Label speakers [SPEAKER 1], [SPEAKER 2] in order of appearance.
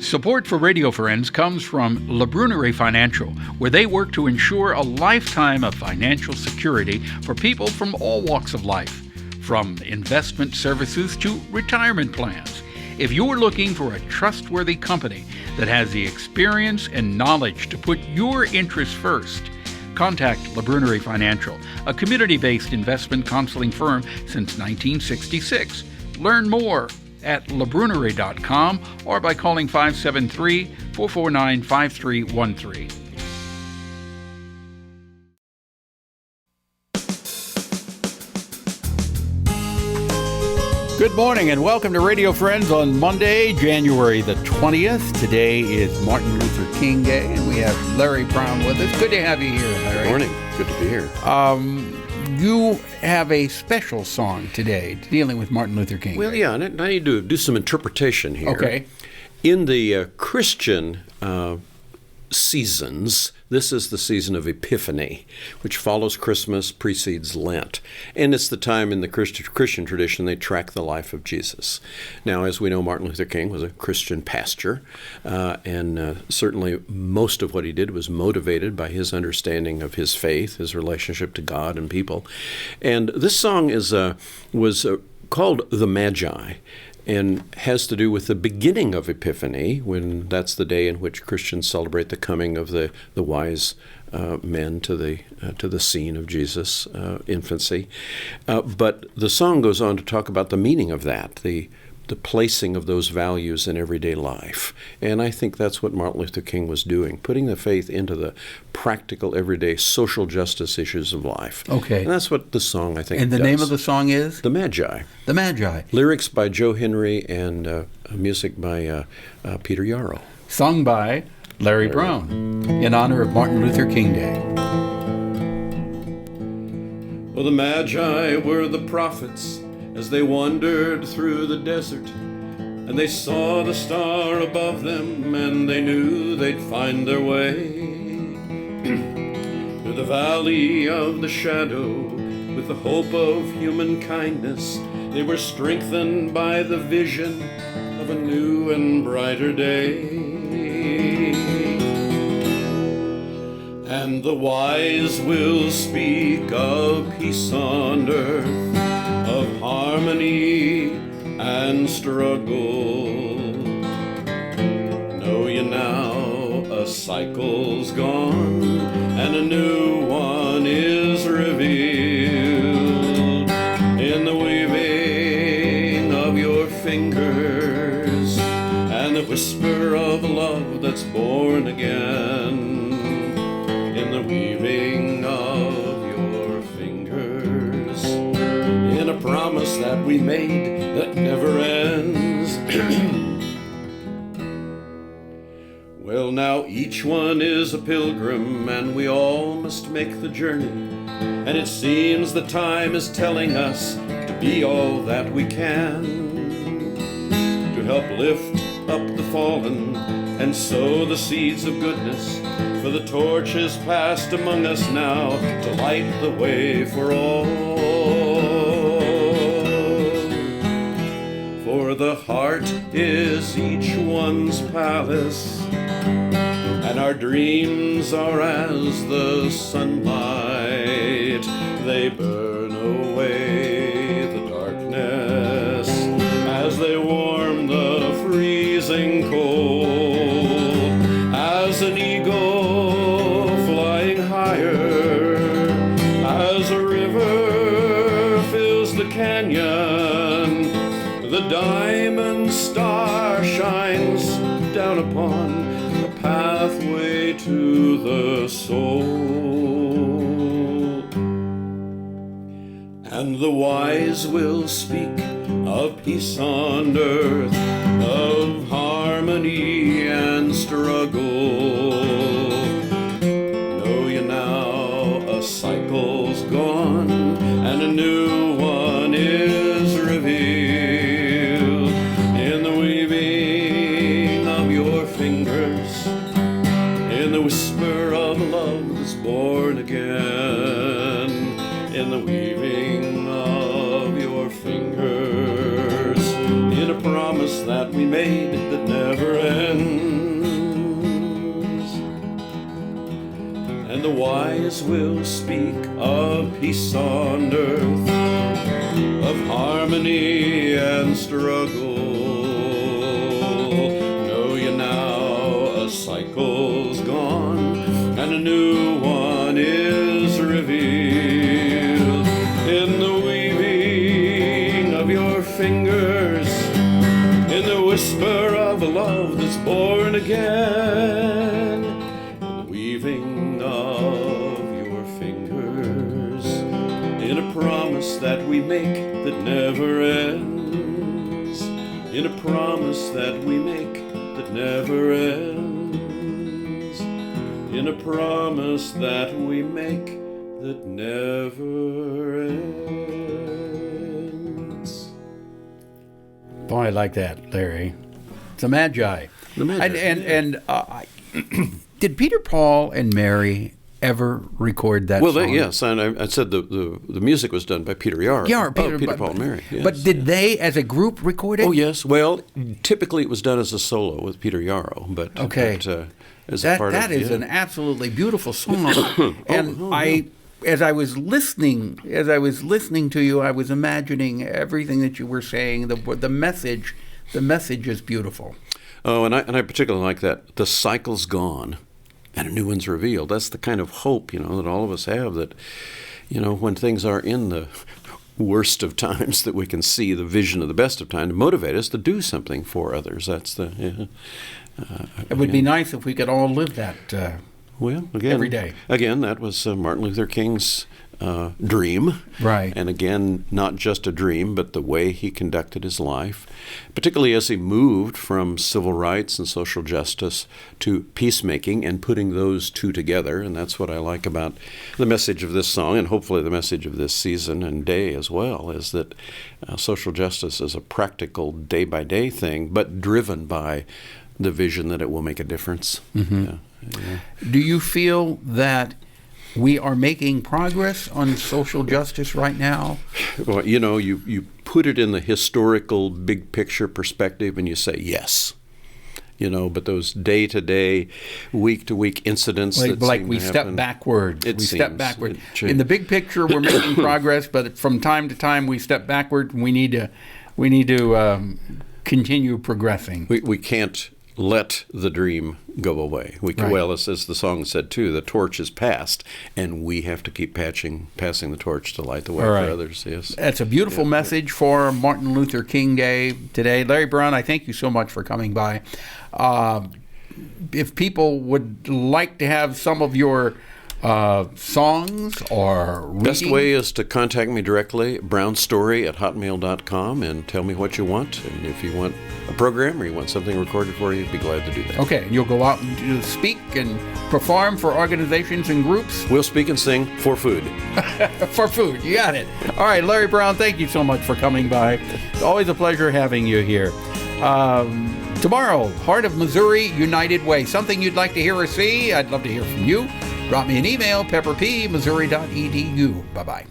[SPEAKER 1] Support for Radio Friends comes from La Brunerie Financial, where they work to ensure a lifetime of financial security for people from all walks of life, from investment services to retirement plans. If you're looking for a trustworthy company that has the experience and knowledge to put your interests first, contact La Brunerie Financial, a community-based investment counseling firm since 1966. Learn more at labrunerie.com or by calling 573-449-5313. Good morning and welcome to Radio Friends on Monday, January the 20th. Today is Martin Luther King Day, and we have Larry Brown with us. Good to have you here, Larry.
[SPEAKER 2] Good morning. Good to be here.
[SPEAKER 1] You have a special song today dealing with Martin Luther King.
[SPEAKER 2] Well, yeah, and I need to do some interpretation here.
[SPEAKER 1] Okay.
[SPEAKER 2] In the Christian seasons, this is the season of Epiphany, which follows Christmas, precedes Lent. And it's the time in the Christian tradition they track the life of Jesus. Now, as we know, Martin Luther King was a Christian pastor, and certainly most of what he did was motivated by his understanding of his faith, his relationship to God and people. And this song was called The Magi, and has to do with the beginning of Epiphany, when that's the day in which Christians celebrate the coming of the wise men to the scene of Jesus' infancy. But the song goes on to talk about the meaning of that, the placing of those values in everyday life. And I think that's what Martin Luther King was doing, putting the faith into the practical, everyday social justice issues of life.
[SPEAKER 1] Okay.
[SPEAKER 2] And that's what the song, I think,
[SPEAKER 1] And the
[SPEAKER 2] does.
[SPEAKER 1] name of the song is?
[SPEAKER 2] The Magi.
[SPEAKER 1] The Magi.
[SPEAKER 2] Lyrics by Joe Henry and music by Peter Yarrow.
[SPEAKER 1] Sung by Larry Brown in honor of Martin Luther King Day.
[SPEAKER 2] Well, the Magi were the prophets as they wandered through the desert, and they saw the star above them, and they knew they'd find their way through the valley of the shadow with the hope of human kindness. They were strengthened by the vision of a new and brighter day. And the wise will speak of peace on earth, of harmony and struggle. Know ye now, a cycle's gone and a new one is revealed in the weaving of your fingers and the whisper of love that's born again in the weaving of your fingers, in a promise that we made that never ends. Well, now each one is a pilgrim, and we all must make the journey, and it seems the time is telling us to be all that we can, to help lift up the fallen and sow the seeds of goodness, for the torch is passed among us now to light the way for all. For the heart is each one's palace, and our dreams are as the sunlight. They burn away the darkness as they warm the freezing cold. As an eagle flying higher, as a river fills the canyon, the diamond star shines down upon the pathway to the soul. And the wise will speak of peace on earth, of harmony and struggle. Know ye now, a cycle's gone and a new one is revealed in the weaving of your fingers, in the whisper of love that's born again, in the weaving of your fingers, in a promise that we made that never ends. The wise will speak of peace on earth, of harmony and struggle. Know ye now a cycle's gone, and a new one is revealed. In the weaving of your fingers, in the whisper of a love that's born again, in the weaving of your fingers, in a promise that we make that never ends, in a promise that we make that never ends, in a promise that we make that never ends.
[SPEAKER 1] Boy, I like that, Larry. It's a Magi.
[SPEAKER 2] The Magi.
[SPEAKER 1] And did Peter, Paul, and Mary ever record that song?
[SPEAKER 2] Yes, and I said the music was done by Peter Yarrow. Peter, Paul, and Mary. Yes.
[SPEAKER 1] But did they, as a group, record it?
[SPEAKER 2] Oh, yes. Well, typically it was done as a solo with Peter Yarrow, but as a part
[SPEAKER 1] that
[SPEAKER 2] of
[SPEAKER 1] is an absolutely beautiful song. And as I was listening to you, I was imagining everything that you were saying. The message is beautiful.
[SPEAKER 2] Oh, and I particularly like that. The cycle's gone, and a new one's revealed. That's the kind of hope, that all of us have, that, when things are in the worst of times, that we can see the vision of the best of time to motivate us to do something for others. That's the.
[SPEAKER 1] It would be nice if we could all live that. Every day.
[SPEAKER 2] Again, that was Martin Luther King's dream.
[SPEAKER 1] Right.
[SPEAKER 2] And again, not just a dream, but the way he conducted his life, particularly as he moved from civil rights and social justice to peacemaking and putting those two together. And that's what I like about the message of this song, and hopefully the message of this season and day as well, is that social justice is a practical day-by-day thing, but driven by the vision that it will make a difference.
[SPEAKER 1] Mm-hmm.
[SPEAKER 2] Yeah.
[SPEAKER 1] Do you feel that we are making progress on social justice right now?
[SPEAKER 2] Well, you put it in the historical big picture perspective and you say yes. But those day-to-day, week-to-week incidents
[SPEAKER 1] like we step backward. Step backward. In the big picture, we're making progress, but from time to time we step backward, and we need to continue progressing.
[SPEAKER 2] We can't let the dream go away. Well, as the song said too, the torch is passed, and we have to keep passing the torch to light the way for others. Yes,
[SPEAKER 1] that's a beautiful message for Martin Luther King Day today. Larry Brown, I thank you so much for coming by. If people would like to have some of your songs or reading?
[SPEAKER 2] Best way is to contact me directly, brownstory@hotmail.com, and tell me what you want. And if you want a program or you want something recorded for you, I'd be glad to do that.
[SPEAKER 1] Okay, and you'll go out and speak and perform for organizations and groups?
[SPEAKER 2] We'll speak and sing for food.
[SPEAKER 1] For food, you got it. All right, Larry Brown, thank you so much for coming by. It's always a pleasure having you here. Tomorrow, Heart of Missouri United Way. Something you'd like to hear or see? I'd love to hear from you. Drop me an email, pepperp@missouri.edu. Bye-bye.